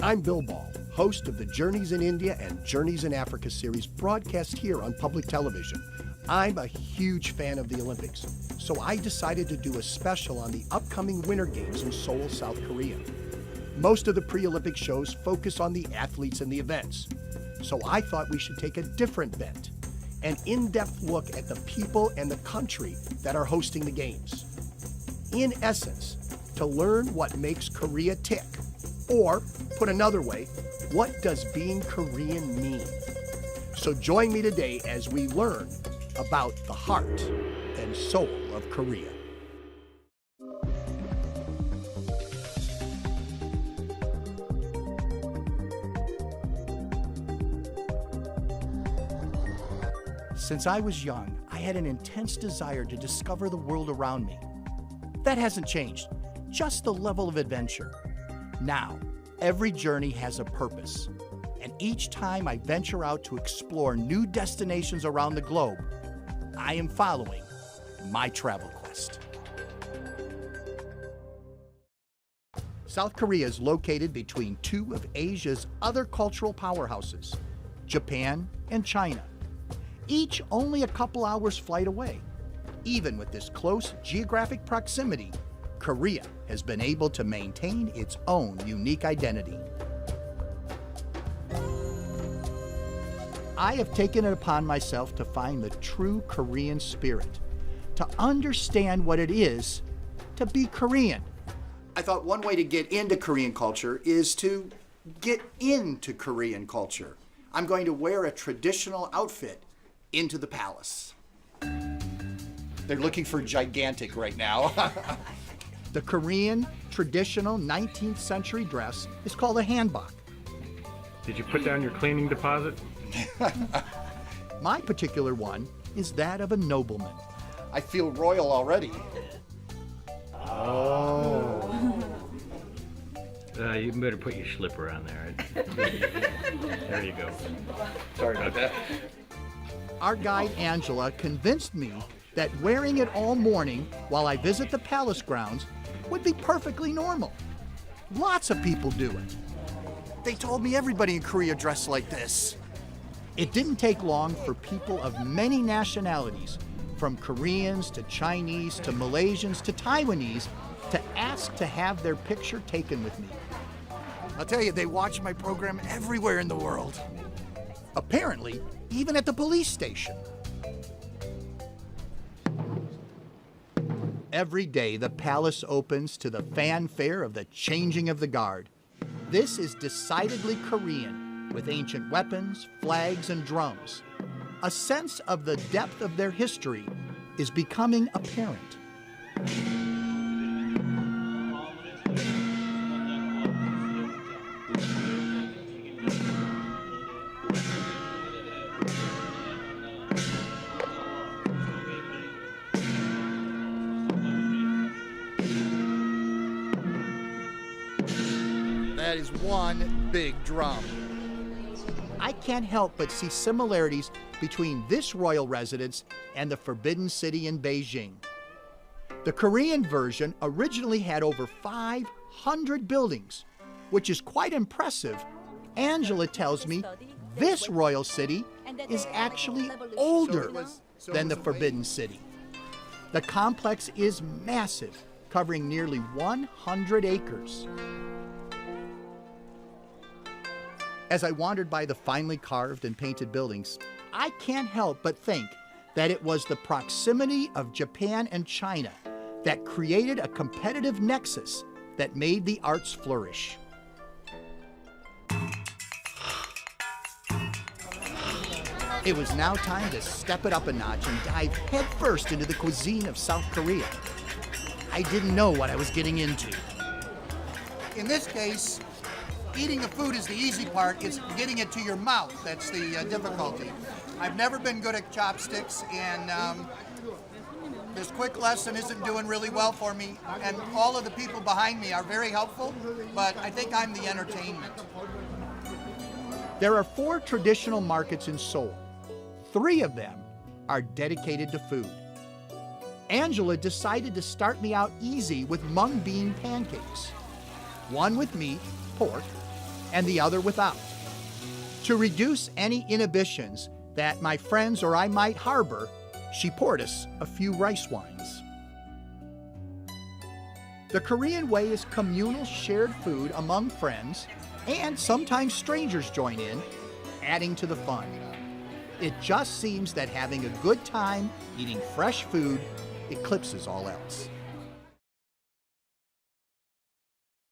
I'm Bill Ball, host of the Journeys in India and Journeys in Africa series broadcast here on public television. I'm a huge fan of the Olympics, so I decided to do a special on the upcoming Winter Games in Seoul, South Korea. Most of the pre-Olympic shows focus on the athletes and the events, so I thought we should take a different bent, an in-depth look at the people and the country that are hosting the games. In essence, to learn what makes Korea tick, or put another way, what does being Korean mean? So join me today as we learn about the heart and soul of Korea. Since I was young, I had an intense desire to discover the world around me. That hasn't changed, just the level of adventure. Now, every journey has a purpose, and each time I venture out to explore new destinations around the globe, I am following my travel quest. South Korea is located between two of Asia's other cultural powerhouses, Japan and China, each only a couple hours flight away. Even with this close geographic proximity, Korea has been able to maintain its own unique identity. I have taken it upon myself to find the true Korean spirit, to understand what it is to be Korean. I thought one way to get into Korean culture is to get into Korean culture. I'm going to wear a traditional outfit into the palace. They're looking for gigantic right now. The Korean traditional 19th century dress is called a hanbok. Did you put down your cleaning deposit? My particular one is that of a nobleman. I feel royal already. Oh. You better put your slipper on there. There you go. Sorry about that. Our guide Angela convinced me that wearing it all morning while I visit the palace grounds would be perfectly normal. Lots of people do it. They told me everybody in Korea dressed like this. It didn't take long for people of many nationalities, from Koreans to Chinese to Malaysians to Taiwanese, to ask to have their picture taken with me. I'll tell you, they watch my program everywhere in the world. Apparently, even at the police station. Every day, the palace opens to the fanfare of the changing of the guard. This is decidedly Korean, with ancient weapons, flags, and drums. A sense of the depth of their history is becoming apparent. That is one big drum. I can't help but see similarities between this royal residence and the Forbidden City in Beijing. The Korean version originally had over 500 buildings, which is quite impressive. Angela tells me this royal city is actually older than the Forbidden City. The complex is massive, covering nearly 100 acres. As I wandered by the finely carved and painted buildings, I can't help but think that it was the proximity of Japan and China that created a competitive nexus that made the arts flourish. It was now time to step it up a notch and dive headfirst into the cuisine of South Korea. I didn't know what I was getting into. In this case, eating the food is the easy part. It's getting it to your mouth that's the difficulty. I've never been good at chopsticks, and this quick lesson isn't doing really well for me. And all of the people behind me are very helpful, but I think I'm the entertainment. There are 4 traditional markets in Seoul. 3 of them are dedicated to food. Angela decided to start me out easy with mung bean pancakes. One with meat, pork, and the other without. To reduce any inhibitions that my friends or I might harbor, she poured us a few rice wines. The Korean way is communal shared food among friends, and sometimes strangers join in, adding to the fun. It just seems that having a good time eating fresh food eclipses all else.